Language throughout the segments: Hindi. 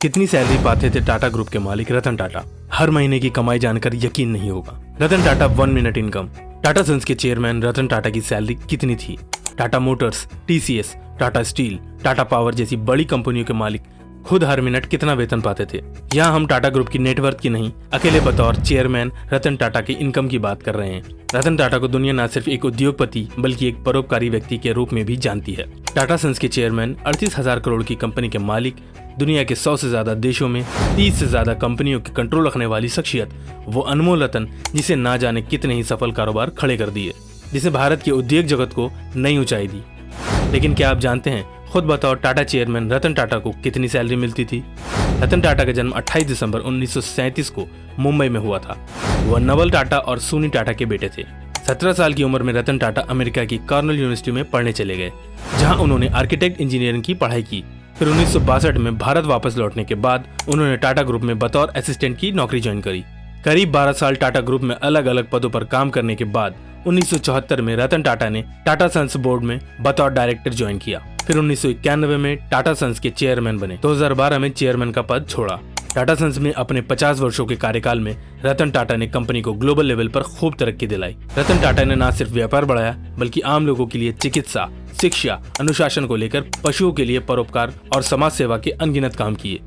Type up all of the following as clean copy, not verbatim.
कितनी सैलरी पाते थे टाटा ग्रुप के मालिक रतन टाटा? हर महीने की कमाई जानकर यकीन नहीं होगा। Ratan Tata 1 minute income. Tata sons के चेयरमैन रतन टाटा की सैलरी कितनी थी? Tata motors, TCS, Tata steel, Tata power जैसी बड़ी कंपनियों के मालिक खुद हर मिनट कितना वेतन पाते थे? यहाँ हम टाटा ग्रुप की नेटवर्थ की नहीं, अकेले बतौर चेयरमैन रतन टाटा के इनकम की बात कर रहे हैं। रतन टाटा को दुनिया न सिर्फ एक उद्योगपति बल्कि एक परोपकारी व्यक्ति के रूप में भी जानती है। टाटा सन्स के चेयरमैन 38,000 करोड़ की कंपनी के मालिक, दुनिया के 100 से ज्यादा देशों में 30 से ज्यादा कंपनियों के कंट्रोल रखने वाली शख्सियत, वो अनमोल रतन जिसे ना जाने कितने ही सफल कारोबार खड़े कर दिए, जिसे भारत के उद्योग जगत को नई ऊंचाई दी। लेकिन क्या आप जानते हैं खुद बतौर टाटा चेयरमैन रतन टाटा को कितनी सैलरी मिलती थी? रतन टाटा का जन्म 28 दिसंबर 1937 को मुंबई में हुआ था। वह नवल टाटा और सुनी टाटा के बेटे थे। 17 साल की उम्र में रतन टाटा अमेरिका की कॉर्नेल यूनिवर्सिटी में पढ़ने चले गए, जहां उन्होंने आर्किटेक्ट इंजीनियरिंग की पढ़ाई की। फिर 1962 में भारत वापस लौटने के बाद उन्होंने टाटा ग्रुप में बतौर असिस्टेंट की नौकरी ज्वाइन करी। करीब 12 साल टाटा ग्रुप में अलग अलग पदों पर काम करने के बाद 1974 में रतन टाटा ने टाटा सन्स बोर्ड में बतौर डायरेक्टर ज्वाइन किया। फिर 1991 में टाटा सन्स के चेयरमैन बने। 2012 में चेयरमैन का पद छोड़ा। टाटा सन्स में अपने 50 वर्षों के कार्यकाल में रतन टाटा ने कंपनी को ग्लोबल लेवल पर खूब तरक्की दिलाई। रतन टाटा ने न सिर्फ व्यापार बढ़ाया बल्कि आम लोगों के लिए चिकित्सा, शिक्षा, अनुशासन को लेकर पशुओं के लिए परोपकार और समाज सेवा के अनगिनत काम किए।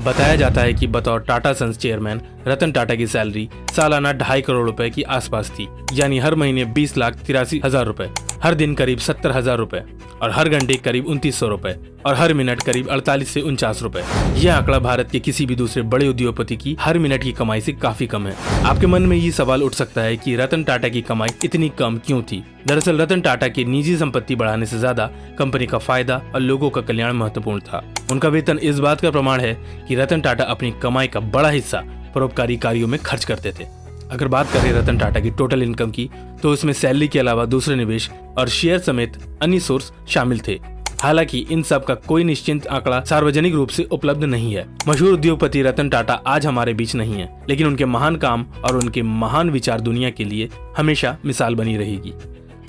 बताया जाता है कि बतौर टाटा सन्स चेयरमैन रतन टाटा की सैलरी सालाना 2.5 करोड़ रुपए की आसपास थी, यानी हर महीने 20,83,000 रुपए, हर दिन करीब 70,000 रुपए और हर घंटे करीब 2900 रुपए और हर मिनट करीब 48 से 49 रुपए। यह आंकड़ा भारत के किसी भी दूसरे बड़े उद्योगपति की हर मिनट की कमाई से काफी कम है। आपके मन में ये सवाल उठ सकता है कि रतन टाटा की कमाई इतनी कम क्यों थी? दरअसल रतन टाटा की निजी संपत्ति बढ़ाने से ज्यादा कंपनी का फायदा और लोगों का कल्याण महत्वपूर्ण था। उनका वेतन इस बात का प्रमाण है कि रतन टाटा अपनी कमाई का बड़ा हिस्सा परोपकारी कार्यों में खर्च करते थे। अगर बात करें रतन टाटा की टोटल इनकम की, तो इसमें सैलरी के अलावा दूसरे निवेश और शेयर समेत अन्य सोर्स शामिल थे। हालांकि इन सब का कोई निश्चित आंकड़ा सार्वजनिक रूप से उपलब्ध नहीं है। मशहूर उद्योगपति रतन टाटा आज हमारे बीच नहीं है, लेकिन उनके महान काम और उनके महान विचार दुनिया के लिए हमेशा मिसाल बनी रहेगी।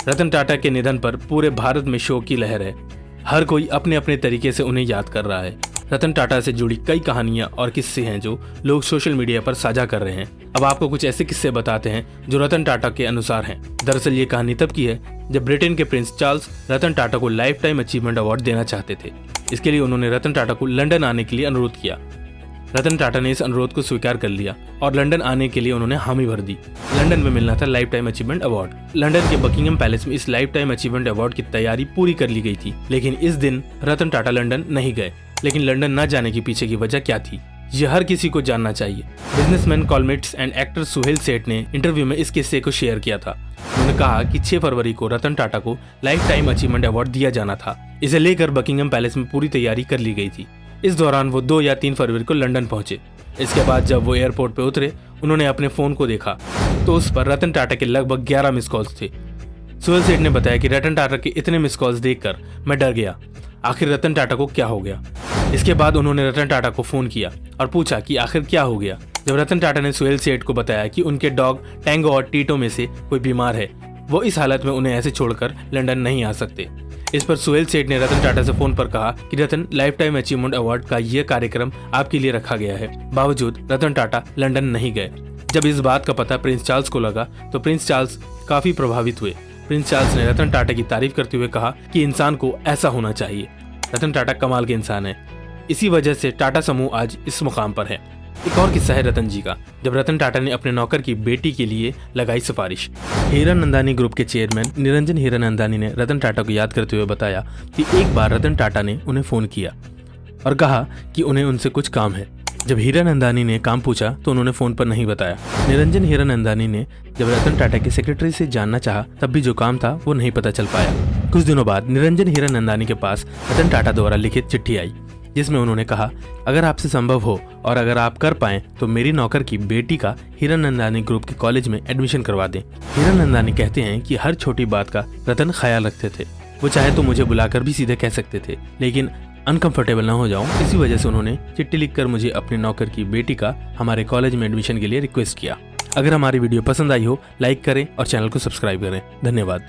रतन टाटा के निधन पर पूरे भारत में शोक की लहर है। हर कोई अपने अपने तरीके से उन्हें याद कर रहा है। रतन टाटा से जुड़ी कई कहानियां और किस्से हैं जो लोग सोशल मीडिया पर साझा कर रहे हैं। अब आपको कुछ ऐसे किस्से बताते हैं जो रतन टाटा के अनुसार हैं। दरअसल ये कहानी तब की है जब ब्रिटेन के प्रिंस चार्ल्स रतन टाटा को लाइफ टाइम अचीवमेंट अवार्ड देना चाहते थे। इसके लिए उन्होंने रतन टाटा को लंदन आने के लिए अनुरोध किया। रतन टाटा ने इस अनुरोध को स्वीकार कर लिया और लंदन आने के लिए उन्होंने हामी भर दी। लंदन में मिलना था life time achievement award. London के बकिंगम पैलेस में इस लाइफ टाइम अचीवमेंट अवार्ड की तैयारी पूरी कर ली गई थी, लेकिन इस दिन रतन टाटा लंदन नहीं गए। लेकिन लंदन न जाने के पीछे की वजह क्या थी, यह हर किसी को जानना चाहिए। बिजनेसमैन, कॉलमेट्स एंड एक्टर सुहेल सेठ ने इंटरव्यू में इस किस्से को शेयर किया था। उन्होंने कहा कि 6 फरवरी को रतन टाटा को लाइफ टाइम अचीवमेंट अवार्ड दिया जाना था। इसे लेकर बकिंगम पैलेस में पूरी तैयारी कर ली गई थी। इस दौरान वो 2 या 3 फरवरी को लंदन पहुंचे। इसके बाद जब वो एयरपोर्ट पे उतरे, उन्होंने अपने फोन को देखा तो उस पर रतन टाटा के लगभग 11 मिस कॉल्स थे। सुहेल सेठ ने बताया कि रतन टाटा के इतने मिस कॉल्स देखकर मैं डर गया। आखिर रतन टाटा को क्या हो गया? इसके बाद उन्होंने रतन टाटा को फोन किया और पूछा कि आखिर क्या हो गया। जब रतन टाटा ने सुहेल सेठ को बताया कि उनके डॉग टैंगो और टीटो में से कोई बीमार है, वो इस हालत में उन्हें ऐसे छोड़कर लंदन नहीं आ सकते। इस पर सुहेल सेठ ने रतन टाटा से फोन पर कहा कि रतन, लाइफ टाइम अचीवमेंट अवार्ड का यह कार्यक्रम आपके लिए रखा गया है। बावजूद रतन टाटा लंदन नहीं गए। जब इस बात का पता प्रिंस चार्ल्स को लगा तो प्रिंस चार्ल्स काफी प्रभावित हुए। प्रिंस चार्ल्स ने रतन टाटा की तारीफ करते हुए कहा कि इंसान को ऐसा होना चाहिए। रतन टाटा कमाल के इंसान है। इसी वजह से टाटा समूह आज इस मुकाम पर है। एक और किस्सा है रतन जी का, जब रतन टाटा ने अपने नौकर की बेटी के लिए लगाई सिफारिश। हीरानंदानी ग्रुप के चेयरमैन निरंजन हीरानंदानी ने रतन टाटा को याद करते हुए बताया कि एक बार रतन टाटा ने उन्हें फोन किया और कहा कि उन्हें उनसे कुछ काम है। जब हीरानंदानी ने काम पूछा तो उन्होंने फोन पर नहीं बताया। निरंजन हीरानंदानी ने जब रतन टाटा के सेक्रेटरी से जानना चाहा, तब भी जो काम था वो नहीं पता चल पाया। कुछ दिनों बाद निरंजन हीरानंदानी के पास रतन टाटा द्वारा लिखित चिट्ठी आई, जिसमें उन्होंने कहा, अगर आपसे संभव हो और अगर आप कर पाएं तो मेरी नौकर की बेटी का हीरानंदानी ग्रुप के कॉलेज में एडमिशन करवा दें। हीरानंदानी कहते हैं कि हर छोटी बात का रतन ख्याल रखते थे। वो चाहे तो मुझे बुलाकर भी सीधे कह सकते थे, लेकिन अनकंफर्टेबल ना हो जाऊं, इसी वजह से उन्होंने चिट्ठी लिखकर मुझे अपने नौकर की बेटी का हमारे कॉलेज में एडमिशन के लिए रिक्वेस्ट किया। अगर हमारी वीडियो पसंद आई हो, लाइक करें और चैनल को सब्सक्राइब करें। धन्यवाद।